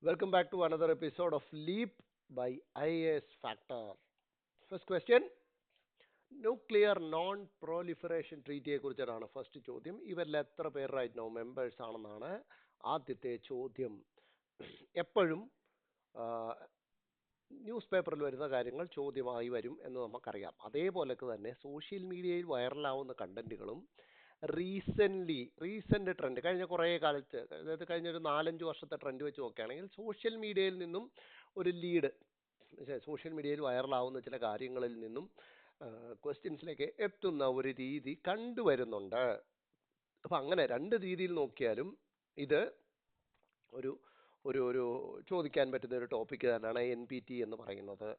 Welcome back to another episode of Leap by IAS Factor. First question, nuclear non proliferation ട്രീറ്റിയെ കുറിച്ചാണ് first ചോദ്യം. ഇവരിൽ എത്ര പേർ റൈറ്റ് നോ മെമ്പേഴ്സ് ആണെന്നാണ് ആദ്യത്തെ ചോദ്യം. എപ്പോഴും ന്യൂസ് പേപ്പറിൽ വരുന്ന കാര്യങ്ങൾ ചോദ്യമായി വരും എന്ന് നമുക്കറിയാം. അതേപോലൊക്കെ തന്നെ സോഷ്യൽ മീഡിയയിൽ വൈറലാവുന്ന കണ്ടന്റുകളും റീസെന്റ് ട്രെൻഡ് കഴിഞ്ഞ കുറേ കാലത്ത്, അതായത് കഴിഞ്ഞ ഒരു 4-5 വർഷത്തെ ട്രെൻഡ് വെച്ച് നോക്കുകയാണെങ്കിൽ സോഷ്യൽ മീഡിയയിൽ നിന്നും ഒരു ലീഡ്, സോഷ്യൽ മീഡിയയിൽ വൈറലാവുന്ന ചില കാര്യങ്ങളിൽ നിന്നും ക്വസ്റ്റ്യൻസിലേക്ക് എത്തുന്ന ഒരു രീതി കണ്ടുവരുന്നുണ്ട്. അപ്പം അങ്ങനെ രണ്ട് രീതിയിൽ നോക്കിയാലും ഇത് ഒരു ഒരു ഒരു ചോദിക്കാൻ പറ്റുന്ന ഒരു ടോപ്പിക് തന്നെയാണ് NPT എന്ന് പറയുന്നത്.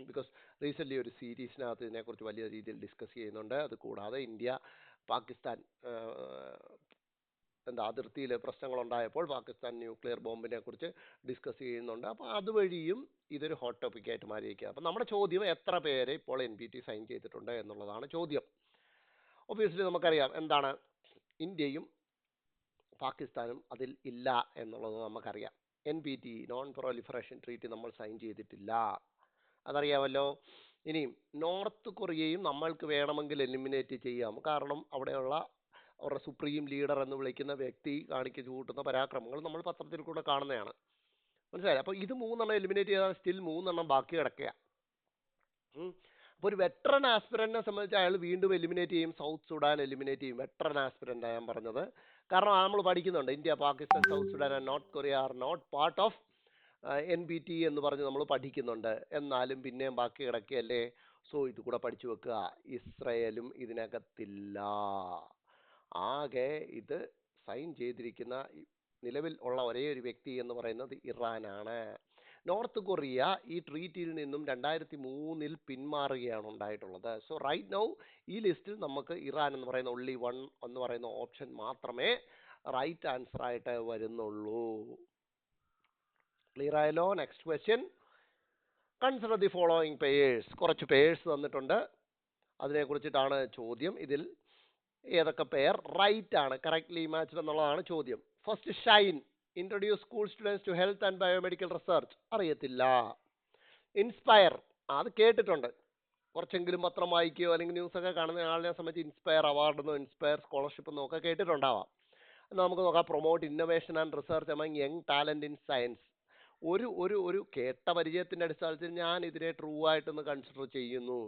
ബിക്കോസ് റീസെൻ്റ്ലി ഒരു സീരീസിനകത്ത് ഇതിനെക്കുറിച്ച് വലിയ രീതിയിൽ ഡിസ്കസ് ചെയ്യുന്നുണ്ട്. അത് കൂടാതെ ഇന്ത്യ പാകിസ്ഥാൻ അതിർത്തിയിൽ പ്രശ്നങ്ങളുണ്ടായപ്പോൾ പാകിസ്ഥാൻ ന്യൂക്ലിയർ ബോംബിനെ കുറിച്ച് ഡിസ്കസ് ചെയ്യുന്നുണ്ട്. അപ്പോൾ അതുവഴിയും ഇതൊരു ഹോട്ട് ടോപ്പിക്കായിട്ട് മാറിയിരിക്കുക. അപ്പം നമ്മുടെ ചോദ്യം എത്ര പേര് ഇപ്പോൾ NPT സൈൻ ചെയ്തിട്ടുണ്ട് എന്നുള്ളതാണ് ചോദ്യം. ഒബ്വിയസ്ലി നമുക്കറിയാം എന്താണ്, ഇന്ത്യയും പാകിസ്ഥാനും അതിൽ ഇല്ല എന്നുള്ളത് നമുക്കറിയാം. NPT നോൺ പ്രൊലിഫറേഷൻ ട്രീറ്റി നമ്മൾ സൈൻ ചെയ്തിട്ടില്ല, അതറിയാമല്ലോ. ഇനിയും നോർത്ത് കൊറിയയും നമ്മൾക്ക് വേണമെങ്കിൽ എലിമിനേറ്റ് ചെയ്യാം. കാരണം അവിടെയുള്ള അവരുടെ സുപ്രീം ലീഡർ എന്ന് വിളിക്കുന്ന വ്യക്തി കാണിച്ചു കൂട്ടുന്ന പരാക്രമങ്ങൾ നമ്മൾ പത്രത്തിൽ കൂടെ കാണുന്നതാണ്. മനസ്സിലായി? അപ്പോൾ ഇത് 3 എലിമിനേറ്റ് ചെയ്താൽ സ്റ്റിൽ 3 ബാക്കി കിടക്കുക. അപ്പോൾ ഒരു വെറ്ററൻ ആസ്പിറന്റിനെ സംബന്ധിച്ച് അയാൾ വീണ്ടും എലിമിനേറ്റ് ചെയ്യും. സൗത്ത് സുഡാൻ എലിമിനേറ്റ് ചെയ്യും. വെറ്ററൻ ആസ്പിറന്റ് ഞാൻ പറഞ്ഞത്. കാരണം നമ്മൾ പഠിക്കുന്നുണ്ട് India, Pakistan, South Sudan and North Korea are not part of NPT എന്ന് പറഞ്ഞ് നമ്മൾ പഠിക്കുന്നുണ്ട്. എന്നാലും പിന്നെയും ബാക്കി കിടക്കുകയല്ലേ. സോ ഇത് കൂടെ പഠിച്ചു വെക്കുക. ഇസ്രയേലും ഇതിനകത്തില്ല. ആകെ ഇത് സൈൻ ചെയ്തിരിക്കുന്ന നിലവിൽ ഉള്ള ഒരേ ഒരു വ്യക്തി എന്ന് പറയുന്നത് ഇറാനാണ്. നോർത്ത് കൊറിയ ഈ ട്രീറ്റിയിൽ നിന്നും 2003 പിന്മാറുകയാണ് ഉണ്ടായിട്ടുള്ളത്. സോ റൈറ്റ് നൗ ഈ ലിസ്റ്റിൽ നമുക്ക് ഇറാൻ എന്ന് പറയുന്ന only one എന്ന് പറയുന്ന ഓപ്ഷൻ മാത്രമേ റൈറ്റ് ആൻസർ ആയിട്ട് വരുന്നുള്ളൂ. ക്ലിയർ ആയല്ലോ? Next question, consider the following payers. കുറച്ച് പേയേഴ്സ് തന്നിട്ടുണ്ട്, അതിനെക്കുറിച്ചിട്ടാണ് ചോദ്യം. ഇതിൽ ഏതൊക്കെ പേർ റൈറ്റ് ആണ്, കറക്റ്റ്ലി മാച്ച്ഡ് എന്നുള്ളതാണ് ചോദ്യം. First, shine introduce school students to health and biomedical research. അറിയത്തില്ല. ഇൻസ്പയർ, അത് കേട്ടിട്ടുണ്ട്. കുറച്ചെങ്കിലും പത്രം വായിക്കുകയോ അല്ലെങ്കിൽ ന്യൂസൊക്കെ കാണുന്ന ആളിനെ സംബന്ധിച്ച് ഇൻസ്പയർ അവാർഡ് എന്നോ ഇൻസ്പയർ സ്കോളർഷിപ്പ് എന്നോ ഒക്കെ കേട്ടിട്ടുണ്ടാവാം. നമുക്ക് നോക്കാം. Promote innovation and research among young talent in science. ഒരു ഒരു ഒരു കേട്ട പരിചയത്തിൻ്റെ അടിസ്ഥാനത്തിൽ ഞാൻ ഇതിനെ ട്രൂ ആയിട്ടൊന്ന് കൺസിഡർ ചെയ്യുന്നു.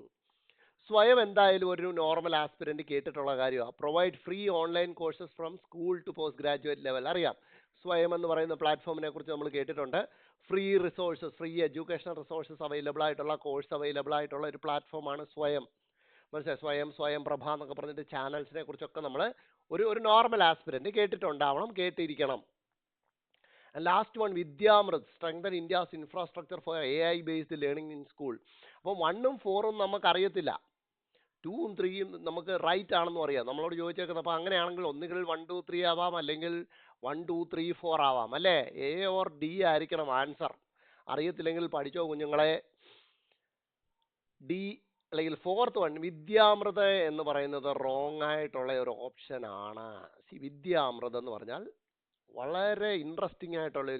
സ്വയം എന്തായാലും ഒരു നോർമൽ ആസ്പിരന്റ് കേട്ടിട്ടുള്ള കാര്യമാണ്. Provide free online courses from school to post graduate level. അറിയാം, സ്വയം എന്ന് പറയുന്ന പ്ലാറ്റ്ഫോമിനെ കുറിച്ച് നമ്മൾ കേട്ടിട്ടുണ്ട്. Free resources, free educational resources available ആയിട്ടുള്ള, കോഴ്സ് അവൈലബിൾ ആയിട്ടുള്ള ഒരു പ്ലാറ്റ്ഫോമാണ് സ്വയം. മനസ്സിലായി? സ്വയം പ്രഭ എന്നൊക്കെ പറഞ്ഞിട്ട് ചാനൽസിനെ കുറിച്ചൊക്കെ നമ്മൾ ഒരു നോർമൽ ആസ്പിരന്റ് കേട്ടിട്ടുണ്ടാവണം, കേട്ടിരിക്കണം. Last one, Vidyamrit strengthen India's infrastructure for AI based learning in school. അപ്പോൾ 1ഉം 4ഉം നമുക്കറിയത്തില്ല, 2ഉം 3ഉം നമുക്ക് റൈറ്റ് ആണെന്നും അറിയാം. നമ്മളോട് ചോദിച്ചേക്കുന്നത്. അപ്പോൾ അങ്ങനെയാണെങ്കിൽ ഒന്നുകിൽ 1, 2, 3 ആവാം, അല്ലെങ്കിൽ 1, 2, 3, 4 ആവാം, അല്ലേ? A or D ആയിരിക്കണം ആൻസർ. അറിയത്തില്ലെങ്കിൽ പഠിച്ചോ കുഞ്ഞുങ്ങളെ. ഡി അല്ലെങ്കിൽ ഫോർത്ത് വൺ, വിദ്യാമൃത എന്ന് പറയുന്നത് റോങ് ആയിട്ടുള്ള ഒരു ഓപ്ഷൻ ആണ്. വിദ്യാമൃത എന്ന് പറഞ്ഞാൽ വളരെ ഇൻട്രസ്റ്റിംഗ് ആയിട്ടുള്ള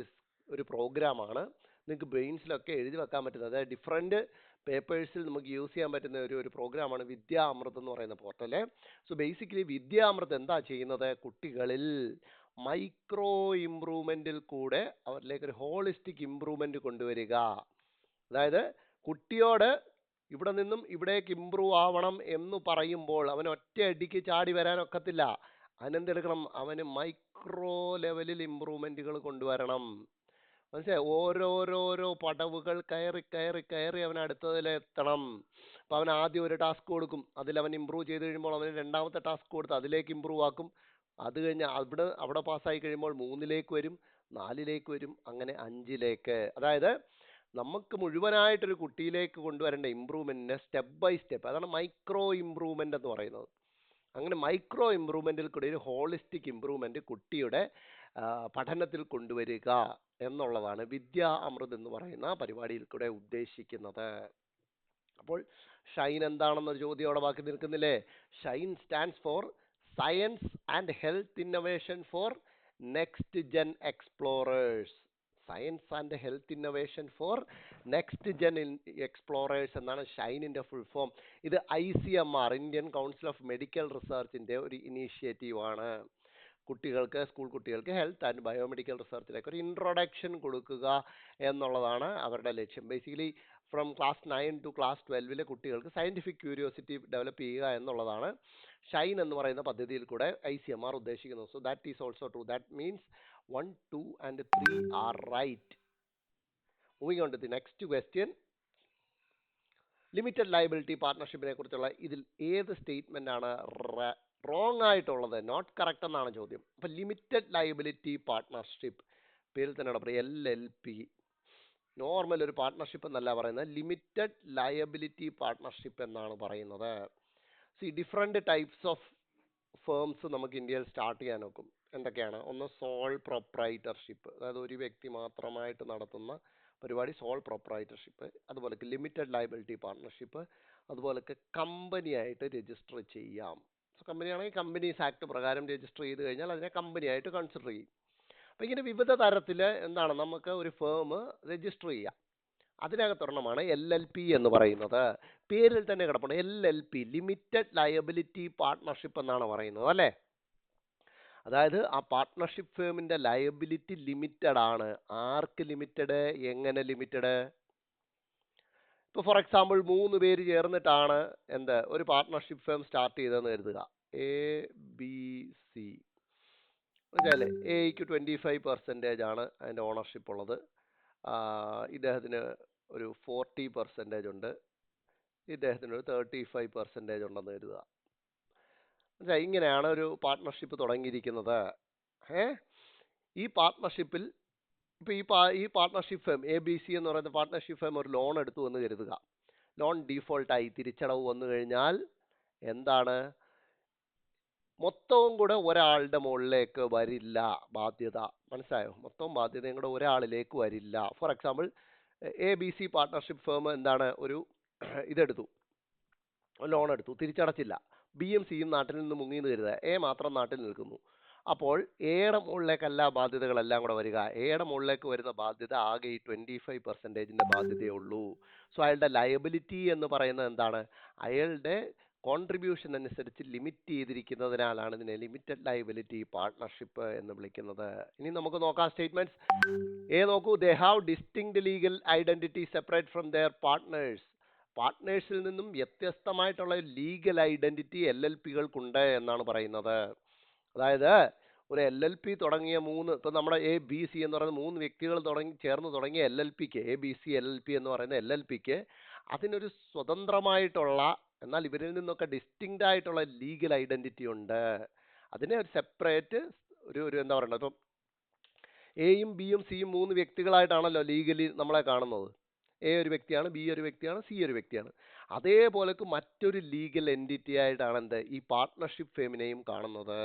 ഒരു പ്രോഗ്രാമാണ്. നിങ്ങൾക്ക് ബ്രെയിൻസിലൊക്കെ എഴുതി വെക്കാൻ പറ്റുന്നത്, അതായത് ഡിഫറെൻറ്റ് പേപ്പേഴ്സിൽ നമുക്ക് യൂസ് ചെയ്യാൻ പറ്റുന്ന ഒരു പ്രോഗ്രാമാണ് വിദ്യാമൃത് എന്ന് പറയുന്ന പോർട്ടല്. സോ ബേസിക്കലി വിദ്യാമൃത് എന്താ ചെയ്യുന്നത്, കുട്ടികളിൽ മൈക്രോ ഇംപ്രൂവ്മെൻറ്റിൽ കൂടെ അവരിലേക്ക് ഒരു ഹോളിസ്റ്റിക് ഇംപ്രൂവ്മെൻറ്റ് കൊണ്ടുവരിക. അതായത് കുട്ടിയോട് ഇവിടെ നിന്നും ഇവിടേക്ക് ഇമ്പ്രൂവ് ആവണം എന്ന് പറയുമ്പോൾ അവൻ ഒറ്റയടിക്ക് ചാടി വരാനൊക്കത്തില്ല. അതിനെന്തെടുക്കണം, അവന് മൈക്രോ ലെവലിൽ ഇമ്പ്രൂവ്മെൻറ്റുകൾ കൊണ്ടുവരണം. മനസ്സിലായി? ഓരോരോരോ പടവുകൾ കയറി കയറി കയറി അവൻ അടുത്തതിലെത്തണം. അപ്പോൾ അവൻ ആദ്യം ഒരു ടാസ്ക് കൊടുക്കും, അതിലവൻ ഇമ്പ്രൂവ് ചെയ്ത് കഴിയുമ്പോൾ അവന് രണ്ടാമത്തെ ടാസ്ക് കൊടുത്ത് അതിലേക്ക് ഇമ്പ്രൂവ് ആക്കും. അത് കഴിഞ്ഞ് അവിടെ പാസ്സായി കഴിയുമ്പോൾ 3ലേക്ക് വരും, 4ലേക്ക് വരും, അങ്ങനെ 5ലേക്ക്. അതായത് നമുക്ക് മുഴുവനായിട്ടൊരു കുട്ടിയിലേക്ക് കൊണ്ടുവരേണ്ട ഇമ്പ്രൂവ്മെൻറ്റിനെ സ്റ്റെപ്പ് ബൈ സ്റ്റെപ്പ്, അതാണ് മൈക്രോ ഇമ്പ്രൂവ്മെൻ്റ് എന്ന് പറയുന്നത്. അങ്ങനെ മൈക്രോ ഇമ്പ്രൂവ്മെൻറ്റിൽ കൂടി ഒരു ഹോളിസ്റ്റിക് ഇമ്പ്രൂവ്മെൻറ്റ് കുട്ടിയുടെ പഠനത്തിൽ കൊണ്ടുവരിക എന്നുള്ളതാണ് വിദ്യാ അമൃത് എന്ന് പറയുന്ന പരിപാടിയിൽ കൂടെ ഉദ്ദേശിക്കുന്നത്. അപ്പോൾ ഷൈൻ എന്താണെന്നൊരു ചോദ്യം ബാക്കി നിൽക്കുന്നില്ലേ? Shine stands for science and health innovation for next gen explorers. Science and health innovation for next gen explorers എന്നാണ് ഷൈനിൻ്റെ ഫുൾ ഫോം. ഇത് ICMR, Indian council of medical റിസർച്ചിൻ്റെ ഒരു ഇനീഷ്യേറ്റീവാണ്. കുട്ടികൾക്ക്, സ്കൂൾ കുട്ടികൾക്ക് ഹെൽത്ത് ആൻഡ് ബയോമെഡിക്കൽ റിസർച്ചിലേക്ക് ഒരു ഇൻട്രൊഡക്ഷൻ കൊടുക്കുക എന്നുള്ളതാണ് അവരുടെ ലക്ഷ്യം. Basically from class 9 to class 12 കുട്ടികൾക്ക് സയൻറ്റിഫിക് ക്യൂരിയോസിറ്റി ഡെവലപ്പ് ചെയ്യുക എന്നുള്ളതാണ് ഷൈൻ എന്ന് പറയുന്ന പദ്ധതിയിൽ കൂടെ ICMR ഉദ്ദേശിക്കുന്നത്. So that is also true. That means 1, 2 and 3 are right. Moving on to the next question. Limited liability പാർട്ട്ണർഷിപ്പിനെ കുറിച്ചുള്ള ഇതിൽ ഏത് സ്റ്റേറ്റ്മെന്റ് ആണ് റോങ് ആയിട്ടുള്ളത്? നോട്ട് കറക്റ്റ് എന്നാണ് ചോദ്യം. അപ്പൊ ലിമിറ്റഡ് ലയബിലിറ്റി പാർട്ട്ണർഷിപ്പ്, പേരിൽ തന്നെ പറയും LLP. നോർമൽ ഒരു പാർട്ട്ണർഷിപ്പ് എന്നല്ല പറയുന്നത്, ലിമിറ്റഡ് ലയബിലിറ്റി പാർട്ട്ണർഷിപ്പ് എന്നാണ് പറയുന്നത്. ഡിഫറെന്റ് ടൈപ്സ് ഓഫ് ഫേംസ് നമുക്ക് ഇന്ത്യയിൽ സ്റ്റാർട്ട് ചെയ്യാൻ നോക്കും. എന്തൊക്കെയാണ്? ഒന്ന് സോൾ പ്രൊപ്രൈറ്റർഷിപ്പ്, അതായത് ഒരു വ്യക്തി മാത്രമായിട്ട് നടത്തുന്ന പരിപാടി സോൾ പ്രൊപ്രൈറ്റർഷിപ്പ്. അതുപോലെ ലിമിറ്റഡ് ലയബിലിറ്റി പാർട്ട്ണർഷിപ്പ്. അതുപോലെ കമ്പനി ആയിട്ട് രജിസ്റ്റർ ചെയ്യാം. കമ്പനി ആണെങ്കിൽ കമ്പനീസ് ആക്ട് പ്രകാരം രജിസ്റ്റർ ചെയ്ത് കഴിഞ്ഞാൽ അതിനെ കമ്പനി ആയിട്ട് കൺസിഡർ ചെയ്യും. അപ്പം ഇങ്ങനെ വിവിധ തരത്തിൽ എന്താണ് നമുക്ക് ഒരു ഫേം രജിസ്റ്റർ ചെയ്യാം. അതിനകത്തൊരെണ്ണമാണ് LLP എന്ന് പറയുന്നത്. പേരിൽ തന്നെ കിടപ്പുണ്ട് LLP, ലിമിറ്റഡ് ലയബിലിറ്റി പാർട്ട്ണർഷിപ്പ് എന്നാണ് പറയുന്നത് അല്ലേ. അതായത് ആ പാർട്ട്ണർഷിപ്പ് ഫേമിന്റെ ലയബിലിറ്റി ലിമിറ്റഡ് ആണ്. ആർക്ക് ലിമിറ്റഡ്? എങ്ങനെ ലിമിറ്റഡ്? ഇപ്പോൾ ഫോർ എക്സാമ്പിൾ 3 പേര് ചേർന്നിട്ടാണ് ഒരു പാർട്ട്ണർഷിപ്പ് ഫേം സ്റ്റാർട്ട് ചെയ്തതെന്ന് കരുതുക. ABC വെച്ചാൽ എക്ക് 25% ആണ് അതിൻ്റെ ഓണർഷിപ്പ് ഉള്ളത്. ഇദ്ദേഹത്തിന് ഒരു 40% ഉണ്ട്, ഇദ്ദേഹത്തിന് ഒരു 35% ഉണ്ടെന്ന് കരുതുക. ഇങ്ങനെയാണ് ഒരു പാർട്ട്ണർഷിപ്പ് തുടങ്ങിയിരിക്കുന്നത്. ഈ പാർട്ട്ണർഷിപ്പിൽ ഇപ്പോൾ ഈ പാർട്ട്ണർഷിപ്പ് ഫേം ABC എന്ന് പറയുന്ന പാർട്ട്ണർഷിപ്പ് ഫേം ഒരു ലോൺ എടുത്തു എന്ന് കരുതുക. ലോൺ ഡീഫോൾട്ടായി, തിരിച്ചടവ് വന്നു കഴിഞ്ഞാൽ എന്താണ്? മൊത്തവും കൂടെ ഒരാളുടെ മുകളിലേക്ക് വരില്ല ബാധ്യത. മനസ്സിലായോ? മൊത്തം ബാധ്യതയും കൂടെ ഒരാളിലേക്ക് വരില്ല. For example ABC partnership firm ഒരു ഇതെടുത്തു, ലോൺ എടുത്തു, തിരിച്ചടച്ചില്ല. Bയും Cയും നാട്ടിൽ നിന്ന് മുങ്ങിയെന്ന് കരുതുക. A മാത്രം നാട്ടിൽ നിൽക്കുന്നു. അപ്പോൾ എയുടെ മുകളിലേക്കല്ല ബാധ്യതകളെല്ലാം കൂടെ വരിക. എയുടെ മുകളിലേക്ക് വരുന്ന ബാധ്യത ആകെ ഈ 25% ബാധ്യതയേ ഉള്ളൂ. സോ അയാളുടെ ലയബിലിറ്റി എന്ന് പറയുന്നത് എന്താണ്? അയാളുടെ കോൺട്രിബ്യൂഷൻ അനുസരിച്ച് ലിമിറ്റ് ചെയ്തിരിക്കുന്നതിനാലാണ് ഇതിനെ ലിമിറ്റഡ് ലയബിലിറ്റി പാർട്ട്ണർഷിപ്പ് എന്ന് വിളിക്കുന്നത്. ഇനി നമുക്ക് നോക്കാം സ്റ്റേറ്റ്മെന്റ്സ്. നോക്കൂ, they have distinct legal identity separate from their partners. പാർട്ട്നേഴ്സിൽ നിന്നും വ്യത്യസ്തമായിട്ടുള്ള ലീഗൽ ഐഡന്റിറ്റി LLPകൾക്കുണ്ട് എന്നാണ് പറയുന്നത്. അതായത് ഒരു LLP തുടങ്ങിയ ഇപ്പം നമ്മുടെ ABC എന്ന് പറയുന്ന 3 വ്യക്തികൾ ചേർന്ന് തുടങ്ങിയ LLPക്ക്, ABC LLP എന്ന് പറയുന്ന LLPക്ക് അതിനൊരു സ്വതന്ത്രമായിട്ടുള്ള, എന്നാൽ ഇവരിൽ നിന്നൊക്കെ ഡിസ്റ്റിങ്ക്ട് ആയിട്ടുള്ള ലീഗൽ ഐഡന്റിറ്റി ഉണ്ട്. അതിനെ ഒരു സെപ്പറേറ്റ് ഒരു എന്താ പറയുന്നത്, ഇപ്പം എയും ബിയും സിയും 3 വ്യക്തികളായിട്ടാണല്ലോ ലീഗലി നമ്മളെ കാണുന്നത്. A ഒരു വ്യക്തിയാണ്, B ഒരു വ്യക്തിയാണ്, C ഒരു വ്യക്തിയാണ്. അതേപോലെ മറ്റൊരു ലീഗൽ എൻറ്റിറ്റി ആയിട്ടാണ് ഈ പാർട്ട്ണർഷിപ്പ് ഫേമിനെയും കാണുന്നത്.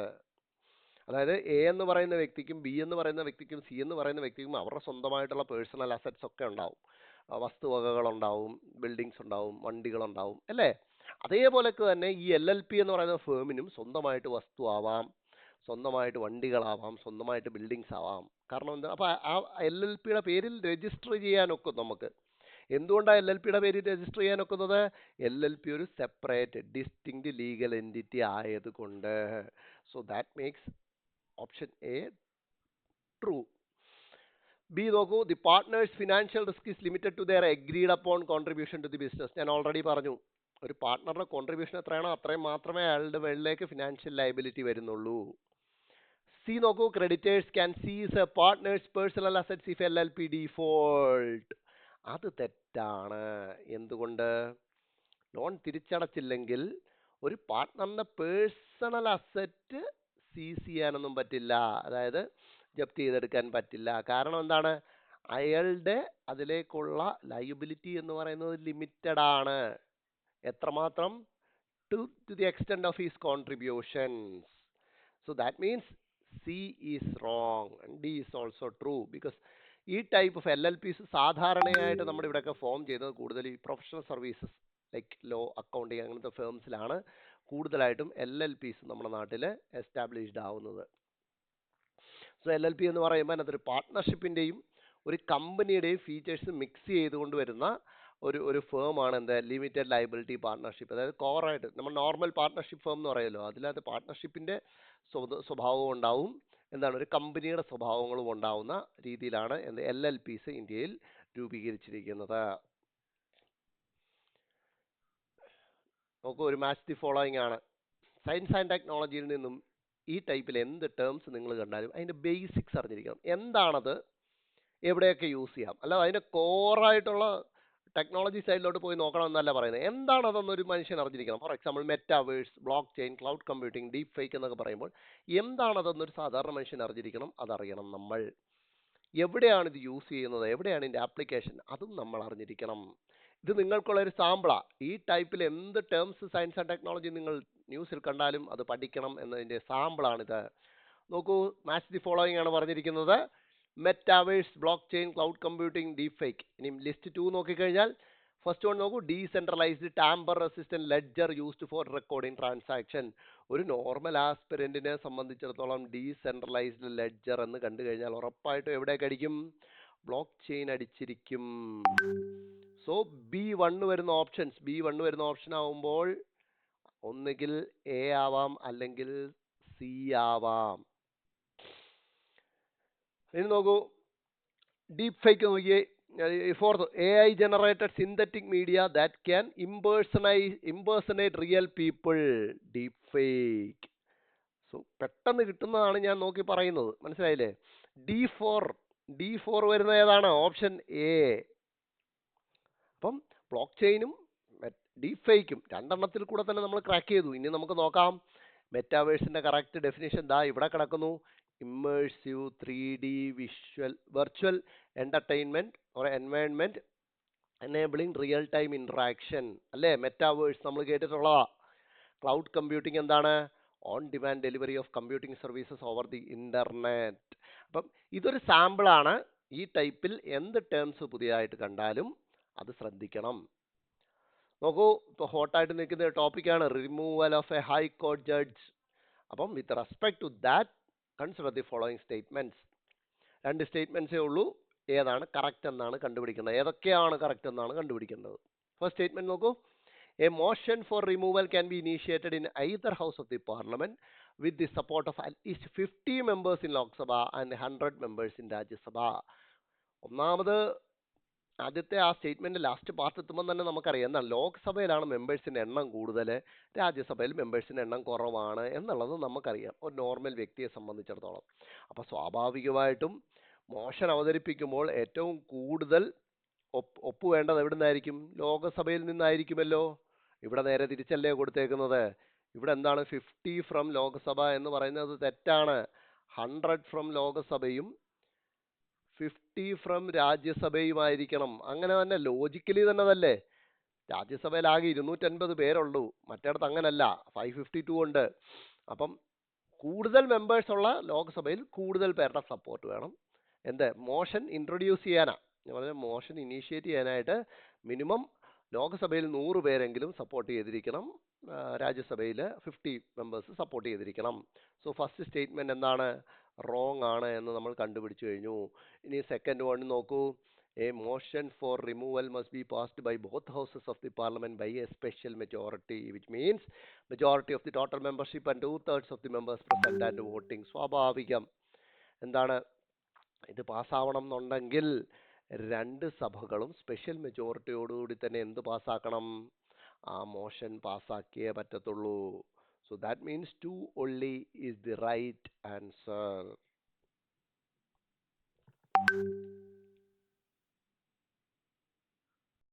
അതായത് A എന്ന് പറയുന്ന വ്യക്തിക്കും B എന്ന് പറയുന്ന വ്യക്തിക്കും C എന്ന് പറയുന്ന വ്യക്തിക്കും അവരുടെ സ്വന്തമായിട്ടുള്ള പേഴ്സണൽ അസറ്റ്സ് ഒക്കെ ഉണ്ടാവും. വസ്തുവകകളുണ്ടാവും, ബിൽഡിങ്സ് ഉണ്ടാവും, വണ്ടികളുണ്ടാവും അല്ലേ. അതേപോലൊക്കെ തന്നെ ഈ LLP എന്ന് പറയുന്ന ഫേമിനും സ്വന്തമായിട്ട് വസ്തു ആവാം, സ്വന്തമായിട്ട് വണ്ടികളാവാം, സ്വന്തമായിട്ട് ബിൽഡിങ്സ് ആവാം. കാരണം എന്താ? അപ്പോൾ ആ LLPയുടെ പേരിൽ രജിസ്റ്റർ ചെയ്യാനൊക്കും നമുക്ക്. എന്തുകൊണ്ടാണ് LLPയുടെ പേരിൽ രജിസ്റ്റർ ചെയ്യാനൊക്കുന്നത്? LLP ഒരു സെപ്പറേറ്റ് ഡിസ്റ്റിങ്ക്ട് ലീഗൽ എൻറ്റിറ്റി ആയതുകൊണ്ട്. So that makes option A true. B നോക്കൂ, the partners financial risk is limited to their agreed upon contribution to the business. ഞാൻ ഓൾറെഡി പറഞ്ഞു, ഒരു പാർട്ട്ണറുടെ കോൺട്രിബ്യൂഷൻ എത്രയാണോ അത്രയും മാത്രമേ അയാളുടെ മുകളിലേക്ക് ഫിനാൻഷ്യൽ ലയബിലിറ്റി വരുന്നുള്ളൂ. C നോക്കൂ, creditors can seize a partners personal assets if LLP default. അത് തെറ്റാണ്. എന്തുകൊണ്ട്? ലോൺ തിരിച്ചടച്ചില്ലെങ്കിൽ ഒരു പാർട്ട്ണറിന്റെ പേഴ്സണൽ അസറ്റ് സീസ് ചെയ്യാനൊന്നും പറ്റില്ല, അതായത് ജപ്തി ചെയ്തെടുക്കാൻ പറ്റില്ല. കാരണം എന്താണ്? അയാളുടെ അതിലേക്കുള്ള ലയബിലിറ്റി എന്ന് പറയുന്നത് ലിമിറ്റഡ് ആണ്. എത്രമാത്രം? To the extend of his contributions. So that means C is wrong and D is also true, because ഈ ടൈപ്പ് ഓഫ് LLPs സാധാരണയായിട്ട് നമ്മുടെ ഇവിടെയൊക്കെ ഫോം ചെയ്യുന്നത് കൂടുതൽ ഈ professional services like law, accounting അങ്ങനത്തെ ഫേംസിലാണ് കൂടുതലായിട്ടും LLPs നമ്മുടെ നാട്ടിൽ എസ്റ്റാബ്ലിഷ്ഡ് ആവുന്നത്. സോ LLP എന്ന് പറയുമ്പോൾ അതൊരു പാർട്ട്ണർഷിപ്പിൻ്റെയും ഒരു കമ്പനിയുടെയും ഫീച്ചേഴ്സ് മിക്സ് ചെയ്തുകൊണ്ട് വരുന്ന ഒരു ഫേമാണ് എന്ത് ലിമിറ്റഡ് ലയബിലിറ്റി പാർട്ണർഷിപ്പ്. അതായത് കോറായിട്ട് നമ്മൾ നോർമൽ പാർട്ണർഷിപ്പ് ഫേം എന്ന് പറയുമല്ലോ, അതിനകത്ത് പാർട്ണർഷിപ്പിന്റെ സ്വഭാവവും ഉണ്ടാവും, എന്താണ് ഒരു കമ്പനിയുടെ സ്വഭാവങ്ങളും ഉണ്ടാവുന്ന രീതിയിലാണ് എന്ത് LLPs ഇന്ത്യയിൽ രൂപീകരിച്ചിരിക്കുന്നത്. നോക്കൂ, ഒരു മാച്ച് ദി ഫോളോയിങ് ആണ്. സയൻസ് ആൻഡ് ടെക്നോളജിയിൽ നിന്നും ഈ ടൈപ്പിൽ എന്ത് ടേംസ് നിങ്ങൾ കണ്ടാലും അതിന്റെ ബേസിക്സ് അറിഞ്ഞിരിക്കണം. എന്താണത്, എവിടെയൊക്കെ യൂസ് ചെയ്യാം, അല്ല അതിന്റെ കോറായിട്ടുള്ള ടെക്നോളജി സൈഡിലോട്ട് പോയി നോക്കണമെന്നല്ല പറയുന്നത്. എന്താണതെന്നൊരു മനുഷ്യൻ അറിഞ്ഞിരിക്കണം. For example metaverse, block chain, cloud computing, deep fake എന്നൊക്കെ പറയുമ്പോൾ എന്താണതെന്നൊരു സാധാരണ മനുഷ്യൻ അറിഞ്ഞിരിക്കണം. അതറിയണം നമ്മൾ. എവിടെയാണ് ഇത് യൂസ് ചെയ്യുന്നത്, എവിടെയാണ് ഇതിന്റെ ആപ്ലിക്കേഷൻ, അതും നമ്മൾ അറിഞ്ഞിരിക്കണം. ഇത് നിങ്ങൾക്കുള്ള ഒരു സാമ്പിളാ. ഈ ടൈപ്പിൽ എന്ത് ടേംസ് സയൻസ് ആൻഡ് ടെക്നോളജി നിങ്ങൾ ന്യൂസിൽ കണ്ടാലും അത് പഠിക്കണം എന്നതിന്റെ സാമ്പിളാണിത്. നോക്കൂ, മാച്ച് ദി ഫോളോയിങ് ആണ് പറഞ്ഞിരിക്കുന്നത്. Metaverse, block chain, cloud computing, deep fake. ഇനി ലിസ്റ്റ് 2 നോക്കിക്കഴിഞ്ഞാൽ ഫസ്റ്റ് വൺ നോക്കൂ, decentralised tamper resistant ledger used for recording transaction. ഒരു നോർമൽ ആസ്പിരന്റിനെ സംബന്ധിച്ചിടത്തോളം ഡീസെൻട്രലൈസ്ഡ് ലെഡ്ജർ എന്ന് കണ്ടു കഴിഞ്ഞാൽ ഉറപ്പായിട്ടും എവിടേക്ക് അടിക്കും? Block chain അടിച്ചിരിക്കും. സോ B1 വരുന്ന ഓപ്ഷൻ ആവുമ്പോൾ ഒന്നുകിൽ A ആവാം അല്ലെങ്കിൽ C ആവാം. ഇനി നോക്കൂ, ഡീപ് ഫേക്ക് നോക്കിയേ. Fourth, AI generated synthetic media that can impersonate real people. Deep fake. So പെട്ടെന്ന് കിട്ടുന്നതാണ് ഞാൻ നോക്കി പറയുന്നത്, മനസ്സിലായില്ലേ? D4 വരുന്ന ഏതാണ്? Option A. അപ്പം ബ്ലോക്ക് ചെയിനും ഡീപ് ഫേക്കും രണ്ടെണ്ണത്തിൽ കൂടെ തന്നെ നമ്മൾ ക്രാക്ക് ചെയ്തു. ഇനി നമുക്ക് നോക്കാം മെറ്റാവേഴ്സിന്റെ കറക്റ്റ് ഡെഫിനിഷൻ ദാ ഇവിടെ കിടക്കുന്നു. Immersive 3D virtual entertainment or environment enabling real time interaction, അല്ലേ? മെറ്റാവേഴ്സ് നമ്മൾ കേട്ടിട്ടുള്ളതാ. ക്ലൗഡ് കമ്പ്യൂട്ടിംഗ് എന്താണ്? On demand delivery of computing services over the internet. അപ്പം ഇതൊരു സാമ്പിളാണ്. ഈ ടൈപ്പിൽ എന്ത് ടേംസ് പുതിയതായിട്ട് കണ്ടാലും അത് ശ്രദ്ധിക്കണം. നോക്കൂ, ഇപ്പോൾ ഹോട്ടായിട്ട് നിൽക്കുന്ന ടോപ്പിക്കാണ് removal of a high court judge. അപ്പം with respect to that consider the following statements. 2 സ്റ്റേറ്റ്മെന്റ്സേ ഉള്ളൂ. ഏതാണ് കറക്റ്റ് എന്നാണ് കണ്ടുപിടിക്കേണ്ടത്. ഏതൊക്കെയാണ് കറക്റ്റ് എന്നാണ് കണ്ടുപിടിക്കേണ്ടത്. ഫസ്റ്റ് സ്റ്റേറ്റ്മെന്റ് നോക്കൂ, a motion for removal can be initiated in either house of the parliament with the support of at least 50 members in Lok Sabha and 100 members in Rajya Sabha. ഒന്നാമത് ആദ്യത്തെ ആ സ്റ്റേറ്റ്മെന്റ് ലാസ്റ്റ് പാർട്ട് എത്തുമ്പോൾ തന്നെ നമുക്കറിയാം എന്താണ്, ലോക്സഭയിലാണ് മെമ്പേഴ്സിന്റെ എണ്ണം കൂടുതൽ, രാജ്യസഭയിൽ മെമ്പേഴ്സിന്റെ എണ്ണം കുറവാണ് എന്നുള്ളത് നമുക്കറിയാം ഒരു നോർമൽ വ്യക്തിയെ സംബന്ധിച്ചിടത്തോളം. അപ്പൊ സ്വാഭാവികമായിട്ടും മോഷൻ അവതരിപ്പിക്കുമ്പോൾ ഏറ്റവും കൂടുതൽ ഒപ്പ് വേണ്ടത് എവിടെ നിന്നായിരിക്കും? ലോകസഭയിൽ നിന്നായിരിക്കുമല്ലോ. ഇവിടെ നേരെ തിരിച്ചല്ലേ കൊടുത്തേക്കുന്നത്. ഇവിടെ എന്താണ് 50 ഫ്രം ലോക്സഭ എന്ന് പറയുന്നത് തെറ്റാണ്. 100 ഫ്രം ലോകസഭയും 50 ഫ്രം രാജ്യസഭയുമായിരിക്കണം. അങ്ങനെ തന്നെ ലോജിക്കലി തന്നെ അതല്ലേ. രാജ്യസഭയിൽ ആകെ 250 പേരുള്ളൂ, മറ്റേടത്ത് അങ്ങനല്ല, 552 ഉണ്ട്. അപ്പം കൂടുതൽ മെമ്പേഴ്സ് ഉള്ള ലോക്സഭയിൽ കൂടുതൽ പേരുടെ സപ്പോർട്ട് വേണം. എന്ത് മോഷൻ ഇൻട്രൊഡ്യൂസ് ചെയ്യാനാ ഞാൻ പറഞ്ഞ, മോഷൻ ഇനീഷ്യേറ്റ് ചെയ്യാനായിട്ട് മിനിമം ലോക്സഭയിൽ 100 പേരെങ്കിലും സപ്പോർട്ട് ചെയ്തിരിക്കണം, രാജ്യസഭയിൽ 50 മെമ്പേഴ്സ് സപ്പോർട്ട് ചെയ്തിരിക്കണം. സോ ഫസ്റ്റ് സ്റ്റേറ്റ്മെന്റ് എന്താണ്? റോങ് ആണ് എന്ന് നമ്മൾ കണ്ടുപിടിച്ചു കഴിഞ്ഞു. ഇനി സെക്കൻഡ് വൺ നോക്കൂ, a motion for removal must be passed by both houses of the parliament by a special majority which means majority of the total membership and 2/3 of the members present and voting. സ്വാഭാവികം. എന്താണ് ഇത് പാസ്സാവണം എന്നുണ്ടെങ്കിൽ 2 സഭകളും special മെജോറിറ്റിയോടുകൂടി തന്നെ എന്ത് പാസ്സാക്കണം? ആ motion പാസ്സാക്കിയേ പറ്റത്തുള്ളൂ. So that means 2 only is the right answer.